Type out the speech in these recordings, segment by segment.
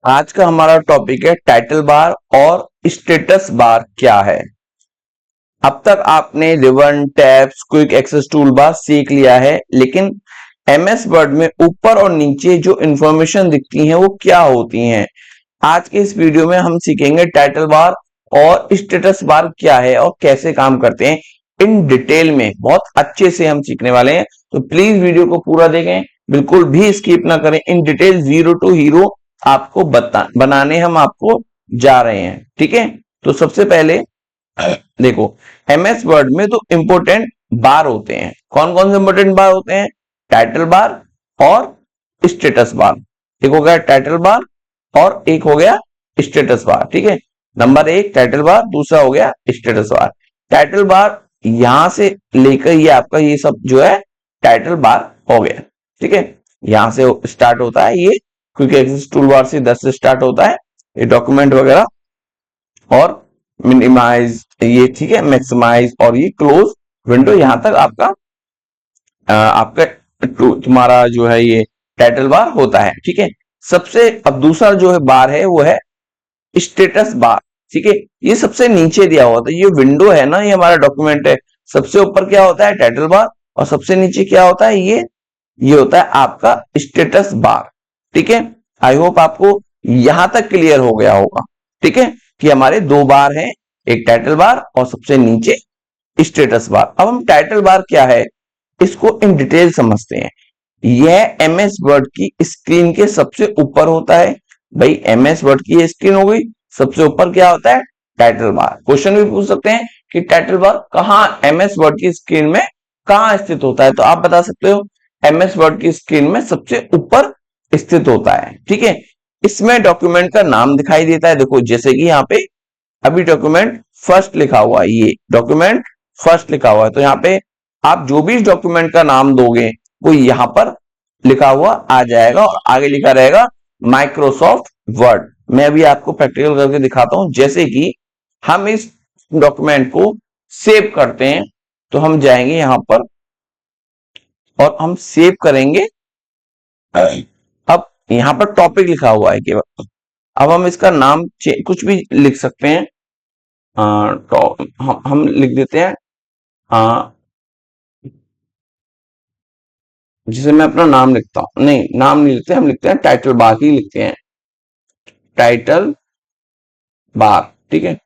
आज का हमारा टॉपिक है टाइटल बार और स्टेटस बार क्या है। अब तक आपने ribbon, tabs, quick access tool bar सीख लिया है, लेकिन एमएस वर्ड में ऊपर और नीचे जो इंफॉर्मेशन दिखती हैं वो क्या होती हैं। आज के इस वीडियो में हम सीखेंगे टाइटल बार और स्टेटस बार क्या है और कैसे काम करते हैं। इन डिटेल में बहुत अच्छे से हम सीखने वाले हैं, तो प्लीज वीडियो को पूरा देखें, बिल्कुल भी स्किप ना करें। In detail zero to hero आपको बनाने हम आपको जा रहे हैं, ठीक है। तो सबसे पहले देखो, एमएस वर्ड में तो इंपोर्टेंट बार होते हैं। कौन कौन से इंपोर्टेंट बार होते हैं? टाइटल बार और स्टेटस बार। एक हो गया टाइटल बार और एक हो गया स्टेटस बार, ठीक है। नंबर एक टाइटल बार, दूसरा हो गया स्टेटस बार। टाइटल बार यहां से लेकर ये आपका ये सब जो है टाइटल बार हो गया, ठीक है। यहां से स्टार्ट होता है ये क्विक एक्सेस टूल बार से 10 से स्टार्ट होता है ये डॉक्यूमेंट वगैरह, और मिनिमाइज ये, ठीक है, मैक्सिमाइज और ये क्लोज विंडो, यहां तक आपका तुम्हारा जो है ये टाइटल बार होता है, ठीक है। सबसे अब दूसरा जो है बार है वो है स्टेटस बार, ठीक है। ये सबसे नीचे दिया हुआ था, ये विंडो है ना, ये हमारा डॉक्यूमेंट है। सबसे ऊपर क्या होता है? Title bar. और सबसे नीचे क्या होता है? ये होता है आपका स्टेटस बार, ठीक है। आई होप आपको यहां तक क्लियर हो गया होगा, ठीक है, कि हमारे दो बार हैं, एक टाइटल बार और सबसे नीचे स्टेटस बार। अब हम टाइटल बार क्या है इसको इन डिटेल समझते हैं। यह एमएस वर्ड की स्क्रीन के सबसे ऊपर होता है। भाई एमएस वर्ड की स्क्रीन हो गई, सबसे ऊपर क्या होता है? Title bar. क्वेश्चन भी पूछ सकते हैं कि टाइटल बार कहां एमएस वर्ड की स्क्रीन में कहां स्थित होता है, तो आप बता सकते हो एमएस वर्ड की स्क्रीन में सबसे ऊपर स्थित होता है, ठीक है। इसमें डॉक्यूमेंट का नाम दिखाई देता है। देखो जैसे कि यहाँ पे अभी डॉक्यूमेंट फर्स्ट लिखा हुआ है, ये डॉक्यूमेंट फर्स्ट लिखा हुआ है, तो यहाँ पे आप जो भी डॉक्यूमेंट का नाम दोगे वो यहां पर लिखा हुआ आ जाएगा और आगे लिखा रहेगा माइक्रोसॉफ्ट वर्ड। मैं अभी आपको प्रैक्टिकल करके दिखाता हूं। जैसे कि हम इस डॉक्यूमेंट को सेव करते हैं, तो हम जाएंगे यहां पर और हम सेव करेंगे। अब यहां पर टॉपिक लिखा हुआ है केवल। अब हम इसका नाम कुछ भी लिख सकते हैं। हम लिख देते हैं, जिसे मैं अपना नाम लिखता हूं। नहीं, नाम नहीं लिखते, हम लिखते हैं टाइटल बार ही लिखते हैं, टाइटल बार, ठीक है।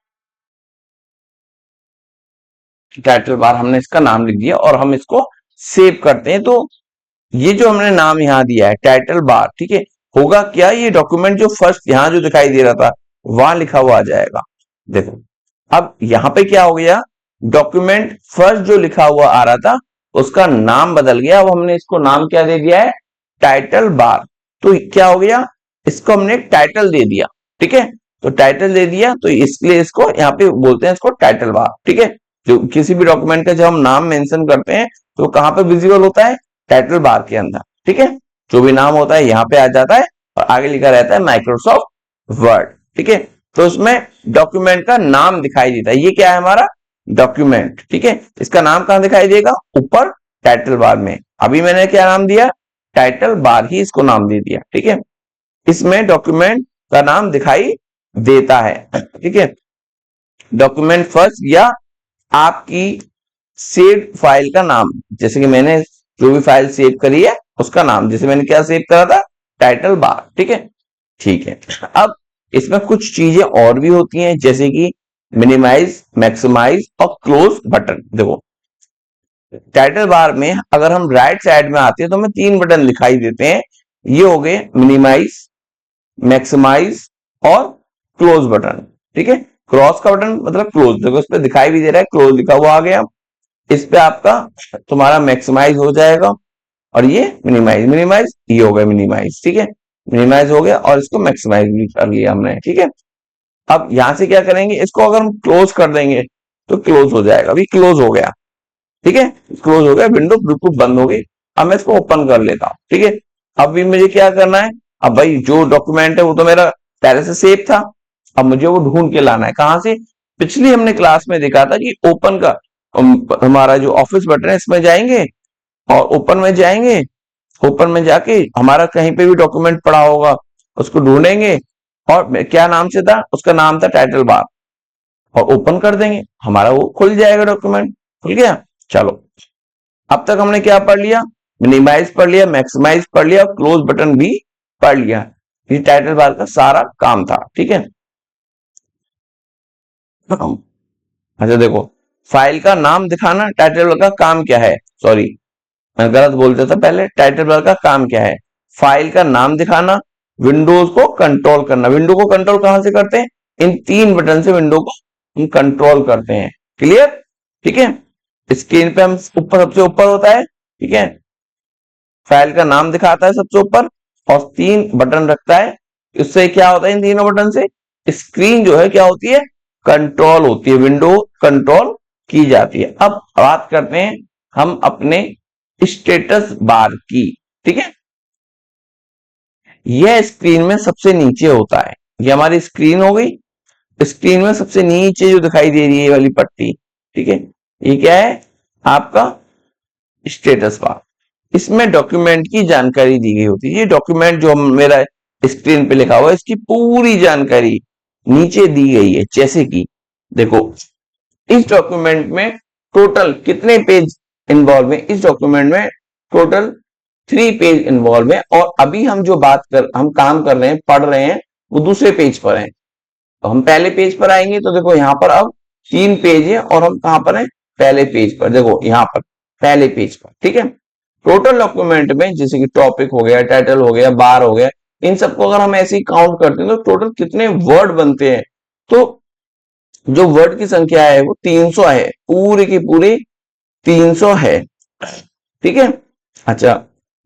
टाइटल बार हमने इसका नाम लिख दिया और हम इसको सेव करते हैं। तो ये जो हमने नाम यहां दिया है टाइटल बार, ठीक है, होगा क्या? ये डॉक्यूमेंट जो फर्स्ट यहां जो दिखाई दे रहा था वहां लिखा हुआ आ जाएगा। देखो अब यहां पे क्या हो गया, डॉक्यूमेंट फर्स्ट जो लिखा हुआ आ रहा था उसका नाम बदल गया। अब हमने इसको नाम क्या दे दिया है? Title bar. तो क्या हो गया, इसको हमने टाइटल दे दिया, ठीक है। तो टाइटल दे दिया तो इसलिए इसको यहाँ पे बोलते हैं इसको टाइटल बार, ठीक है। जो किसी भी डॉक्यूमेंट का जब हम नाम मेंशन करते हैं तो कहां पे विजिबल होता है? टाइटल बार के अंदर, ठीक है। जो भी नाम होता है यहाँ पे आ जाता है और आगे लिखा रहता है माइक्रोसॉफ्ट वर्ड, ठीक है। तो उसमें डॉक्यूमेंट का नाम दिखाई देता है। ये क्या है? हमारा डॉक्यूमेंट, ठीक है। इसका नाम कहां दिखाई देगा? ऊपर टाइटल बार में। अभी मैंने क्या नाम दिया? टाइटल बार ही इसको नाम दे दिया, ठीक है। इसमें डॉक्यूमेंट का नाम दिखाई देता है, ठीक है। डॉक्यूमेंट फर्स्ट या आपकी सेव फाइल का नाम, जैसे कि मैंने जो भी फाइल सेव करी है उसका नाम, जैसे मैंने क्या सेव करा था? टाइटल बार, ठीक है। ठीक है, अब इसमें कुछ चीजें और भी होती हैं, जैसे कि मिनिमाइज, मैक्सिमाइज और क्लोज बटन। देखो टाइटल बार में अगर हम राइट साइड में आते हैं तो हमें तीन बटन दिखाई देते हैं। ये हो गए मिनिमाइज, मैक्सिमाइज और क्लोज बटन, ठीक है। क्रॉस का बटन मतलब क्लोज, देखो इस पे दिखाई भी दे रहा है क्लोज लिखा हुआ आ गया। इस पे आपका तुम्हारा मैक्सिमाइज हो जाएगा और ये मिनिमाइज, मिनिमाइज ये हो गया मिनिमाइज, ठीक है। मिनिमाइज हो गया और इसको मैक्सिमाइज भी कर लिया हमने, ठीक है। अब यहां से क्या करेंगे, इसको अगर हम क्लोज कर देंगे तो क्लोज हो जाएगा। अभी क्लोज हो गया, ठीक है, क्लोज हो गया, विंडो बिल्कुल बंद हो गई। अब मैं इसको ओपन कर लेता हूं, ठीक है। अब भी मुझे क्या करना है? अब भाई जो डॉक्यूमेंट है वो तो मेरा पहले से सेव था, अब मुझे वो ढूंढ के लाना है। कहां से? पिछली हमने क्लास में देखा था कि ओपन का हमारा जो ऑफिस बटन है इसमें जाएंगे और ओपन में जाएंगे। ओपन में जाके हमारा कहीं पे भी डॉक्यूमेंट पड़ा होगा उसको ढूंढेंगे और क्या नाम से था, उसका नाम था टाइटल बार, और ओपन कर देंगे, हमारा वो खुल जाएगा, डॉक्यूमेंट खुल गया। चलो, अब तक हमने क्या पढ़ लिया, मिनिमाइज पढ़ लिया, मैक्सिमाइज पढ़ लिया, और क्लोज बटन भी पढ़ लिया। ये टाइटल बार का सारा काम था, ठीक है। अच्छा देखो, फाइल का नाम दिखाना टाइटल बार का काम क्या है, सॉरी मैं गलत बोलता था पहले, टाइटल बार का काम क्या है, फाइल का नाम दिखाना, विंडोज को कंट्रोल करना। विंडो को कंट्रोल कहां से करते हैं, इन 3 बटन से विंडो को हम कंट्रोल करते हैं। क्लियर, ठीक है। स्क्रीन पे हम ऊपर, सबसे ऊपर होता है, ठीक है, फाइल का नाम दिखाता है सबसे ऊपर, और 3 बटन रखता है। इससे क्या होता है, इन तीनों बटन से स्क्रीन जो है क्या होती है, कंट्रोल होती है, विंडो कंट्रोल की जाती है। अब बात करते हैं हम अपने स्टेटस बार की, ठीक है। यह स्क्रीन में सबसे नीचे होता है, ये हमारी स्क्रीन हो गई। स्क्रीन में सबसे नीचे जो दिखाई दे रही है ये वाली पट्टी, ठीक है, ये क्या है, आपका स्टेटस बार। इसमें डॉक्यूमेंट की जानकारी दी गई होती है। ये डॉक्यूमेंट जो मेरा स्क्रीन पे लिखा हुआ है, इसकी पूरी जानकारी नीचे दी गई है। जैसे कि देखो, इस डॉक्यूमेंट में टोटल कितने पेज इन्वॉल्व है, इस डॉक्यूमेंट में टोटल 3 पेज इन्वॉल्व है, और अभी हम जो हम काम कर रहे हैं, पढ़ रहे हैं, वो दूसरे पेज पर है। तो हम पहले पेज पर आएंगे, तो देखो यहाँ पर अब 3 पेज है, और हम कहां पर हैं, पहले पेज पर। देखो यहाँ पर पहले पेज पर, ठीक है। टोटल डॉक्यूमेंट में जैसे कि टॉपिक हो गया, टाइटल हो गया, बार हो गया, इन सबको अगर हम ऐसे ही काउंट करते हैं तो टोटल कितने वर्ड बनते हैं, तो जो वर्ड की संख्या है वो 300 है, पूरी की पूरी 300 है, ठीक है। अच्छा,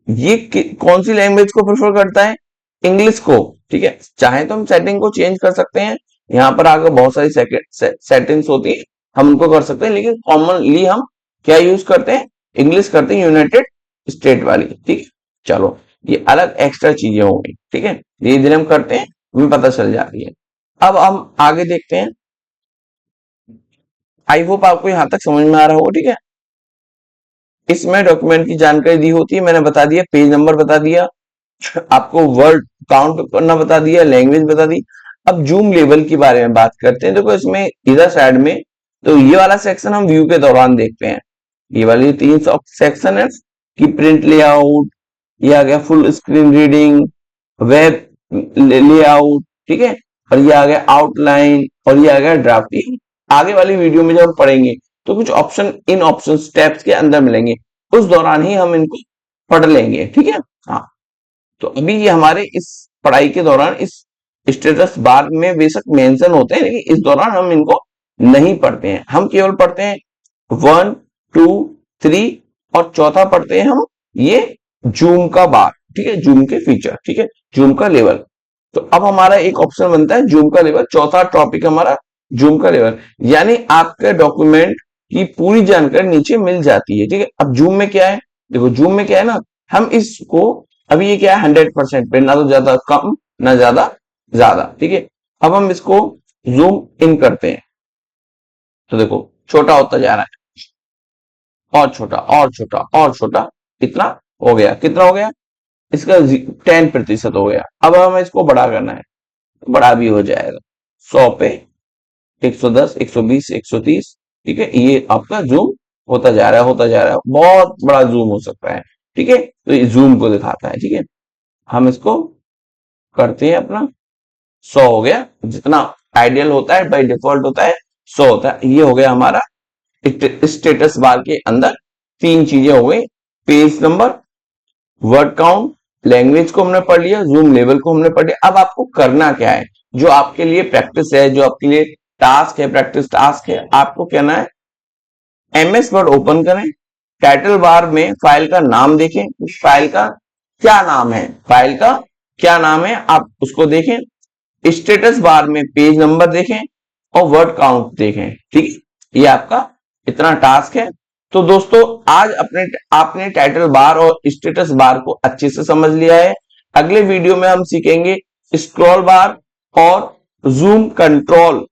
ये कौन सी लैंग्वेज को प्रेफर करता है, इंग्लिश को, ठीक है। चाहे तो हम सेटिंग को चेंज कर सकते हैं, यहाँ पर आगे बहुत सारी सेटिंग्स होती है, हम उनको कर सकते हैं, लेकिन कॉमनली हम क्या यूज करते हैं, इंग्लिश करते हैं, यूनाइटेड स्टेट वाली, ठीक है। चलो, ये अलग एक्स्ट्रा चीजें हो गई, ठीक है, धीरे धीरे हम करते हैं, हमें पता चल जाती है। अब हम आगे देखते हैं। आई होप आपको यहां तक समझ में आ रहा होगा, ठीक है। इसमें डॉक्यूमेंट की जानकारी दी होती है, मैंने बता दिया, पेज नंबर बता दिया, आपको वर्ड काउंट करना बता दिया, लैंग्वेज बता दी। अब जूम लेवल के बारे में बात करते हैं। देखो इसमें इधर साइड में, तो ये वाला सेक्शन हम व्यू के दौरान देखते हैं। ये वाली 3 सेक्शन है कि प्रिंट लेआउट, ये आ गया full screen reading, web layout, ठीक है, और ये आ गया आउटलाइन, और ये आ गया ड्राफ्टिंग। आगे वाली वीडियो में जब हम पढ़ेंगे तो कुछ ऑप्शन, इन ऑप्शन स्टेप्स के अंदर मिलेंगे, उस दौरान ही हम इनको पढ़ लेंगे, ठीक है। हाँ, तो अभी ये हमारे इस पढ़ाई के दौरान इस स्टेटस बार में बेशक मेंशन होते हैं, लेकिन इस दौरान हम इनको नहीं पढ़ते हैं। हम केवल पढ़ते हैं 1, 2, 3, और चौथा पढ़ते हैं हम ये जूम का बार, ठीक है, जूम के फीचर, ठीक है, जूम का लेवल। तो अब हमारा एक ऑप्शन बनता है जूम का लेवल, चौथा टॉपिक हमारा जूम का लेवल, यानी आपके डॉक्यूमेंट की पूरी जानकारी नीचे मिल जाती है, ठीक है। अब जूम में क्या है, देखो जूम में क्या है ना, हम इसको, अभी ये क्या है 100% पे, ना तो ज्यादा कम ना ज्यादा ज्यादा, ठीक है। अब हम इसको जूम इन करते हैं, तो देखो छोटा होता जा रहा है, और छोटा और छोटा और छोटा, कितना हो गया, कितना हो गया, इसका 10% हो गया। अब हमें इसको बड़ा करना है, तो बड़ा भी हो जाएगा, 100 पे 110, 120, 130, ठीक है, ये आपका जूम होता जा रहा है, होता जा रहा है, बहुत बड़ा जूम हो सकता है, ठीक है। तो ये जूम को दिखाता है, ठीक है। हम इसको करते हैं अपना, 100 हो गया, जितना आइडियल होता है, बाय डिफॉल्ट होता है 100 होता है। ये हो गया हमारा स्टेटस बार के अंदर 3 चीजें हो गई, page number, word count, language को हमने पढ़ लिया, जूम लेवल को हमने पढ़ लिया। अब आपको करना क्या है, जो आपके लिए प्रैक्टिस है, जो आपके लिए टास्क है, प्रैक्टिस टास्क है, आपको कहना है एमएस वर्ड ओपन करें, टाइटल बार में फाइल का नाम देखें, फाइल का क्या नाम है, फाइल का क्या नाम है आप उसको देखें, स्टेटस बार में पेज नंबर देखें, और वर्ड काउंट देखें, ठीक है। ये आपका इतना टास्क है। तो दोस्तों आज आपने टाइटल बार और स्टेटस बार को अच्छे से समझ लिया है। अगले वीडियो में हम सीखेंगे स्क्रॉल बार और जूम कंट्रोल।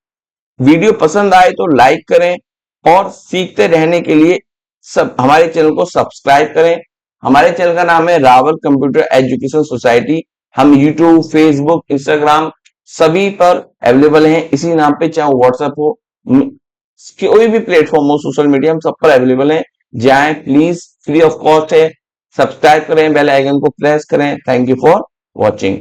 वीडियो पसंद आए तो लाइक करें, और सीखते रहने के लिए सब हमारे चैनल को सब्सक्राइब करें। हमारे चैनल का नाम है रावल कंप्यूटर एजुकेशन सोसाइटी। हम यूट्यूब, फेसबुक, इंस्टाग्राम सभी पर अवेलेबल हैं इसी नाम पे, चाहे व्हाट्सएप हो, कोई भी प्लेटफॉर्म हो सोशल मीडिया, हम सब पर अवेलेबल हैं। जाएं प्लीज, फ्री ऑफ कॉस्ट है। सब्सक्राइब करें, बेल आइकन को प्रेस करें। Thank you for watching.